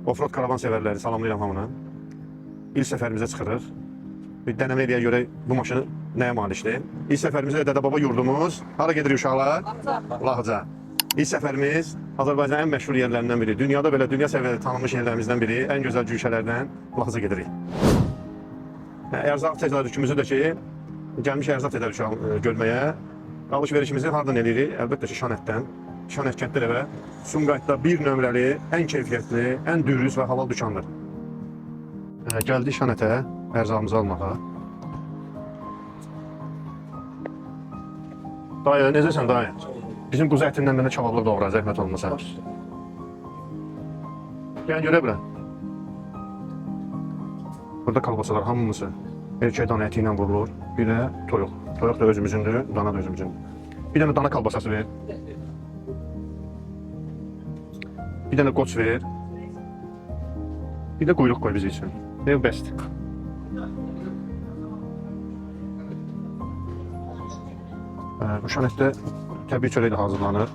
Offroad karavan severləri salamlayıram hamını. İlk səfərimizə çıxırıq. Bir dənəmə eləyə görə bu maşını nəyə malikdir? İlk səfərimizə Dədə-baba yurdumuz. Hara gedirik uşaqlar? Lahıca. İlk səfərimiz Azərbaycanın ən məşhur yerlərindən biri. Dünyada belə dünya səviyyədə tanınmış yerlərimizdən biri. Ən gözəl güşələrdən Lahıca gedirik. Ərzaq tədarükümüzü də ki, gəlmiş ərzaq tədarükü görməyə. Alış-verişimizi hardan edirik? Əlbəttə ki, Şanətdən. Şanət kənddə və Sumqayıtda bir nömrəli, ən keyfiyyətli, ən dürüst və halal dükandır. Gəldik Şanətə ərzağımızı almağa. Dayı, necəsən dayı? Bizim quzu ətindən mənə kavablıq doğra, zəhmət olmasa. Gəlin görə bilən. Burada kalbasalar hamımızı erkək dana əti ilə vurulur. Bir də toyuq. Toyuq da özümüzündür, dana da özümüzündür. Bir dənə dana kalbasası ver. Bir dənə qoç ver. Bir də quyruq qoy bizi üçün. Ev bəsdir. Bu Şanətdə təbii çörək də hazırlanır.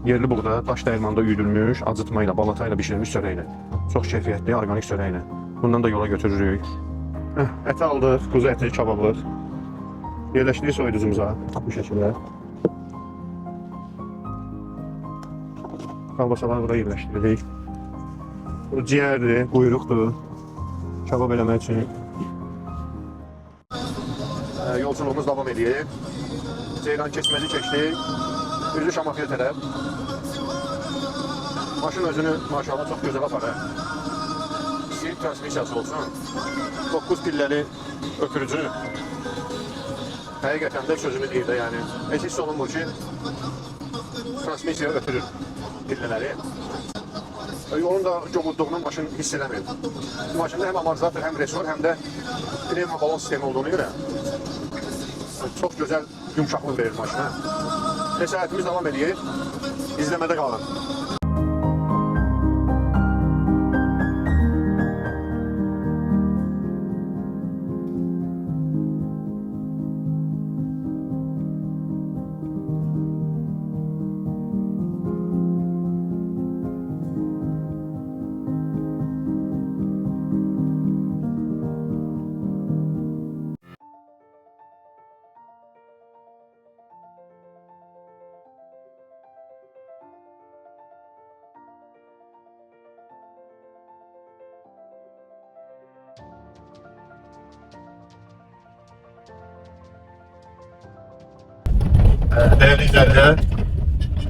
Yerli buğda, daş dəyirmanda üyüdülmüş, acıtma ilə, balata ilə bişirilmiş çörəklə. Çox keyfiyyətli, organik çörəklə. Bundan da yola götürürük. Əti aldıq, quzu əti, kabablıq. Yerləşdirik soyuducumuza bu şəkildə. Kalbasaları burada yerləşdiririk. Bu ciyərdir, quyruqdur. Kabab eləmək üçün. Yolculuğumuz davam edir. Ceyran keçməci keçdik. Üzü Şamaxıya tərəf. Maşın özünü maşallah çox gözəl aparır. Silik transmisiyası olsun. 9 pilləli ötürücü. Həqiqətən də sözümü deyir də yəni. Heç hiss olunmur ki, transmisiya ötürür pillələri. Yolun da cobudluğunu maşın hiss eləmir. Bu maşında həm amortizator, həm resor, həm də pnevma balon sistemi olduğunu görə çox gözəl yumuşaqlıq verir maşına. Səyahətimiz davam edir. İzləmədə qalın. Değerli izleyiciler,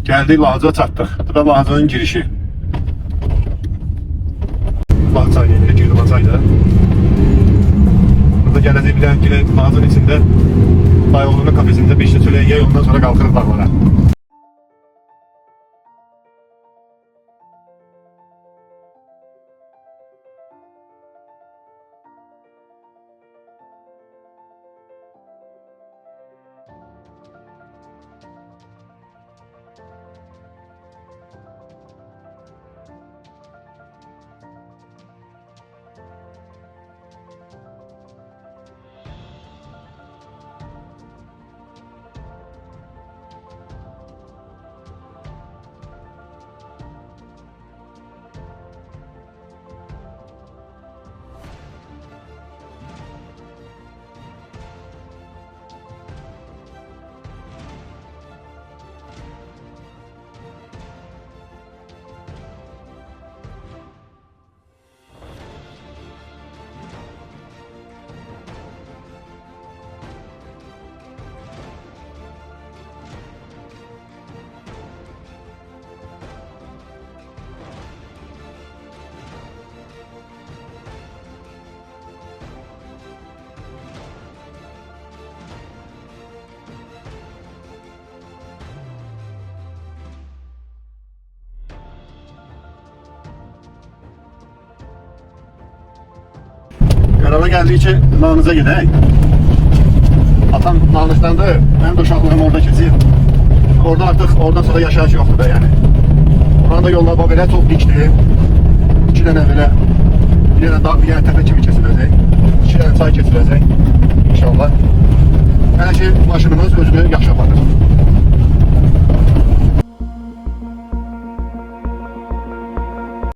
geldik Lahıca çatdıq. Bu da Lahıcanın girişi. Lahıca ile girdi Lahıca'ydı. Burada gələcək bilən ki, Lahıcanın içində Dayıoğlu'nun kafesində bir işlə söyləyə ondan sonra qalxırıq dağlara. Qərara gəldik ki, Nanıza gedək. Atam Nanıqdandır, mənim də uşaqlığım orada keçir. Orada artıq, oradan sonra yaşayış yoxdur da yəni. Oranın da yollar belə çox dikdir. 2 dənə belə, bir dənə dağ, bir dənə təpə kimi kesiləcək. 2 dənə çay kesiləcək, inşallah. Hələ ki, maşınımız özünü yaxşı aparır.